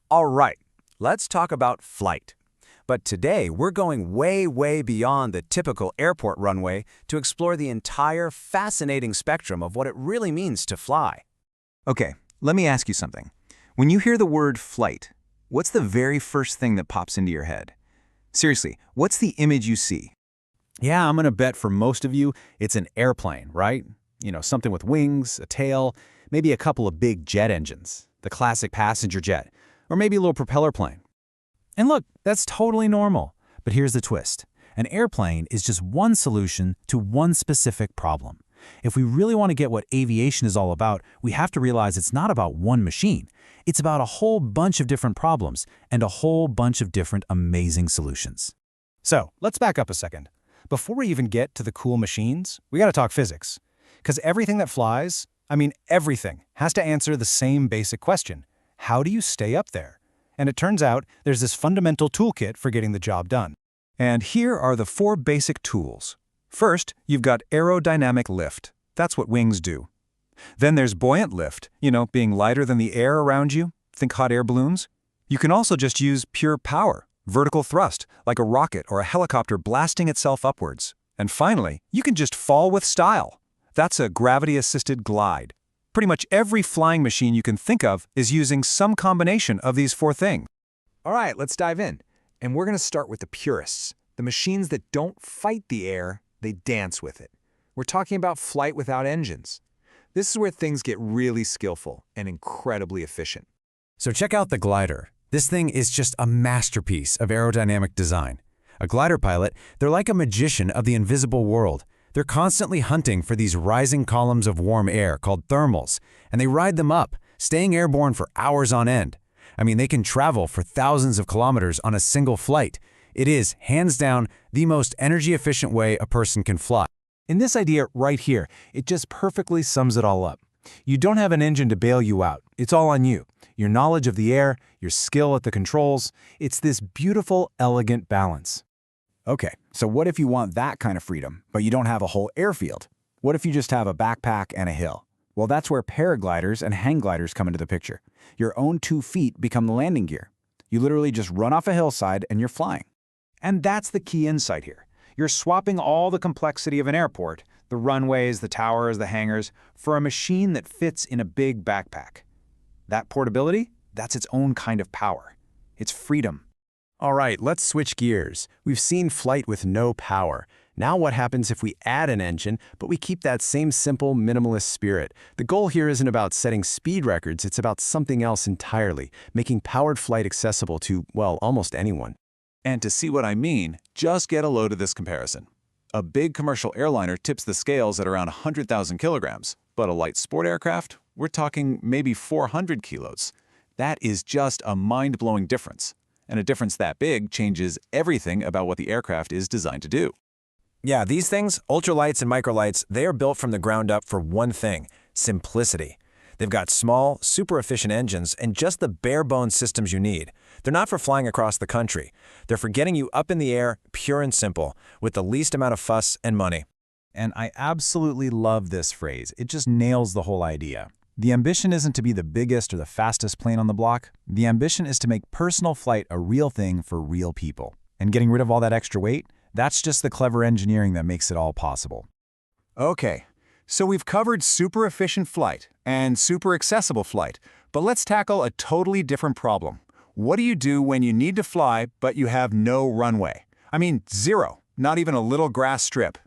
All right, let's talk about flight. But today, we're going way, way beyond the typical airport runway to explore the entire fascinating spectrum of what it really means to fly. Okay, let me ask you something. When you hear the word flight, what's the very first thing that pops into your head? Seriously, what's the image you see? Yeah, I'm gonna bet for most of you, it's an airplane, right? Something with wings, a tail, maybe a couple of big jet engines, the classic passenger jet, or maybe a little propeller plane. And look, that's totally normal. But here's the twist. An airplane is just one solution to one specific problem. If we really want to get what aviation is all about, we have to realize it's not about one machine. It's about a whole bunch of different problems and a whole bunch of different amazing solutions. So let's back up a second. Before we even get to the cool machines, we gotta talk physics. Because everything that flies, everything, has to answer the same basic question. How do you stay up there? And it turns out there's this fundamental toolkit for getting the job done. And here are the 4 basic tools. First, you've got aerodynamic lift. That's what wings do. Then there's buoyant lift, being lighter than the air around you. Think hot air balloons. You can also just use pure power, vertical thrust, like a rocket or a helicopter blasting itself upwards. And finally, you can just fall with style. That's a gravity-assisted glide. Pretty much every flying machine you can think of is using some combination of these 4 things. All right, let's dive in. And we're going to start with the purists, the machines that don't fight the air, they dance with it. We're talking about flight without engines. This is where things get really skillful and incredibly efficient. So check out the glider. This thing is just a masterpiece of aerodynamic design. A glider pilot, they're like a magician of the invisible world. They're constantly hunting for these rising columns of warm air called thermals, and they ride them up, staying airborne for hours on end. They can travel for thousands of kilometers on a single flight. It is, hands down, the most energy-efficient way a person can fly. In this idea right here, it just perfectly sums it all up. You don't have an engine to bail you out. It's all on you. Your knowledge of the air, your skill at the controls, it's this beautiful, elegant balance. Okay, so what if you want that kind of freedom, but you don't have a whole airfield? What if you just have a backpack and a hill? Well, that's where paragliders and hang gliders come into the picture. Your own 2 feet become the landing gear. You literally just run off a hillside and you're flying. And that's the key insight here. You're swapping all the complexity of an airport, the runways, the towers, the hangars, for a machine that fits in a big backpack. That portability, that's its own kind of power. It's freedom. All right, let's switch gears. We've seen flight with no power. Now what happens if we add an engine, but we keep that same simple, minimalist spirit? The goal here isn't about setting speed records, it's about something else entirely, making powered flight accessible to, well, almost anyone. And to see what I mean, just get a load of this comparison. A big commercial airliner tips the scales at around 100,000 kilograms, but a light sport aircraft, we're talking maybe 400 kilos. That is just a mind-blowing difference. And a difference that big changes everything about what the aircraft is designed to do. Yeah, these things, ultralights and microlights, they are built from the ground up for one thing: simplicity. They've got small, super efficient engines and just the bare-bones systems you need. They're not for flying across the country. They're for getting you up in the air, pure and simple, with the least amount of fuss and money. And I absolutely love this phrase. It just nails the whole idea. The ambition isn't to be the biggest or the fastest plane on the block. The ambition is to make personal flight a real thing for real people. And getting rid of all that extra weight, that's just the clever engineering that makes it all possible. Okay, so we've covered super efficient flight and super accessible flight, but let's tackle a totally different problem. What do you do when you need to fly, but you have no runway? Zero, not even a little grass strip.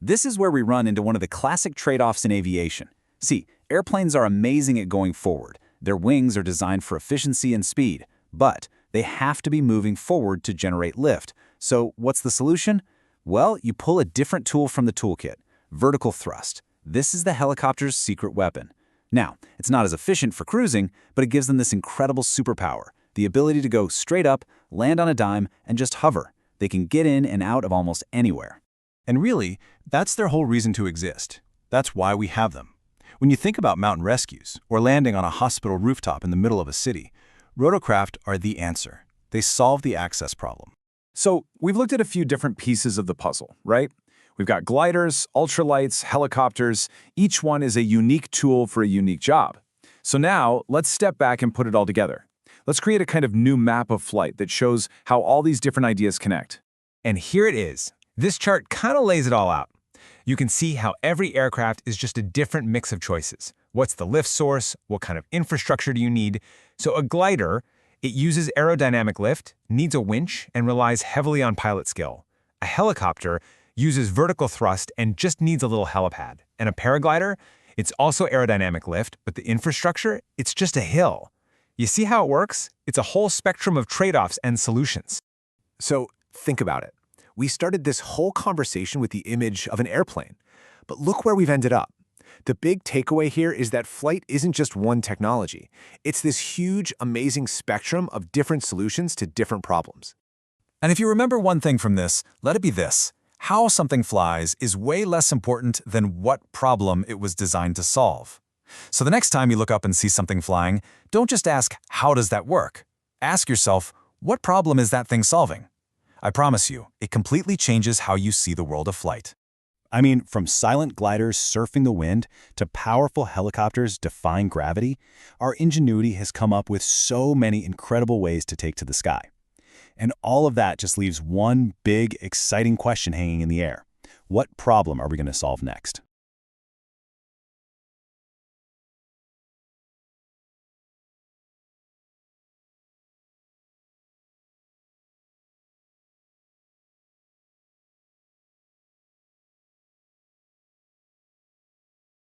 This is where we run into one of the classic trade-offs in aviation. See, airplanes are amazing at going forward. Their wings are designed for efficiency and speed, but they have to be moving forward to generate lift. So what's the solution? Well, you pull a different tool from the toolkit: vertical thrust. This is the helicopter's secret weapon. Now, it's not as efficient for cruising, but it gives them this incredible superpower: the ability to go straight up, land on a dime, and just hover. They can get in and out of almost anywhere. And really, that's their whole reason to exist. That's why we have them. When you think about mountain rescues or landing on a hospital rooftop in the middle of a city, Rotorcraft are the answer. They solve the access problem. So we've looked at a few different pieces of the puzzle, right? We've got gliders, ultralights, helicopters. Each one is a unique tool for a unique job. So now let's step back and put it all together. Let's create a kind of new map of flight that shows how all these different ideas connect. And here it is. This chart kind of lays it all out. You can see how every aircraft is just a different mix of choices. What's the lift source? What kind of infrastructure do you need? So a glider, it uses aerodynamic lift, needs a winch, and relies heavily on pilot skill. A helicopter uses vertical thrust and just needs a little helipad. And a paraglider, it's also aerodynamic lift, but the infrastructure, it's just a hill. You see how it works? It's a whole spectrum of trade-offs and solutions. So think about it. We started this whole conversation with the image of an airplane, but look where we've ended up. The big takeaway here is that flight isn't just one technology. It's this huge, amazing spectrum of different solutions to different problems. And if you remember one thing from this, let it be this. How something flies is way less important than what problem it was designed to solve. So the next time you look up and see something flying, don't just ask, how does that work? Ask yourself, what problem is that thing solving? I promise you, it completely changes how you see the world of flight. I mean, from silent gliders surfing the wind to powerful helicopters defying gravity, our ingenuity has come up with so many incredible ways to take to the sky. And all of that just leaves one big, exciting question hanging in the air. What problem are we going to solve next?